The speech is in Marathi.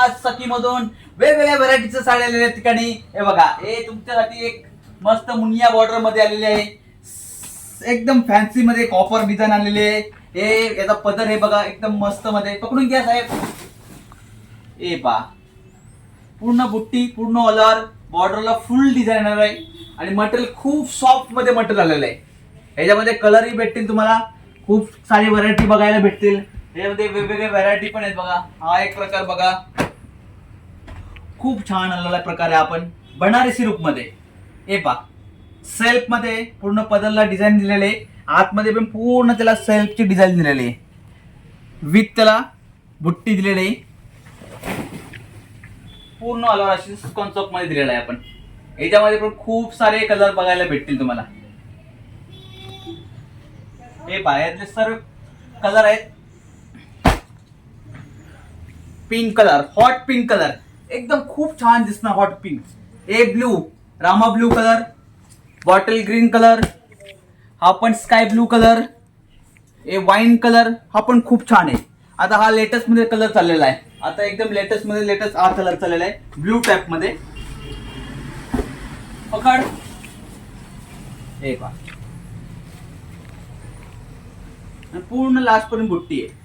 आज सखीमधून वेगवेगळ्या व्हरायटीच्या साड्या आलेल्या आहेत ठिकाणी. हे बघा, हे तुमच्यासाठी एक मस्त मुनिया बॉर्डर मध्ये आलेली आहे, एकदम फॅन्सी मध्ये कॉपर डिझाईन आलेली आहे. हे याचा पदर हे बघा एकदम मस्त मध्ये, पकडून घ्या साहेब. ए पा पूर्ण बुट्टी, पूर्ण ऑलर बॉर्डरला फुल डिझाईन आहे आणि मटेरियल खूप सॉफ्ट मध्ये मटेरियल आलेलं आहे. ह्याच्यामध्ये कलरही भेटतील तुम्हाला, खूप सारी व्हरायटी बघायला भेटतील. याच्यामध्ये वेगवेगळे व्हरायटी पण आहेत बघा. हा एक प्रकार बघा, खूप छान आलेला प्रकार आहे. आपण बनारसी लुक मध्ये हे पा, सेल्फ मध्ये पूर्ण पदरला डिझाईन दिलेले, आतमध्ये पण पूर्ण त्याला सेल्फची डिझाईन दिलेली आहे, विथ त्याला बुट्टी दिलेली आहे, पूर्ण ऑल ओव्हर अशी कॉन्सेप्ट मध्ये दिलेला आहे. आपण याच्यामध्ये पण खूप सारे कलर बघायला भेटतील तुम्हाला. हे बाहेरले सर्व कलर आहेत. Pink colour, hot pink colour, एकदम खूप छान दिसणार हॉट पिंक. ए ब्लू, रामा blue colour, bottle green colour, हा पण स्काय ब्लू कलर, ए वाईन कलर, हा पण खूप छान आहे. आता हा लेटेस्ट मध्ये कलर चाललेला आहे, आता एकदम लेटेस्ट मध्ये लेटेस्ट हा कलर चाललेला आहे ब्लू टाइप मध्ये. पकड हे पहा, पूर्ण लास्ट पर्यंत बुट्टी आहे.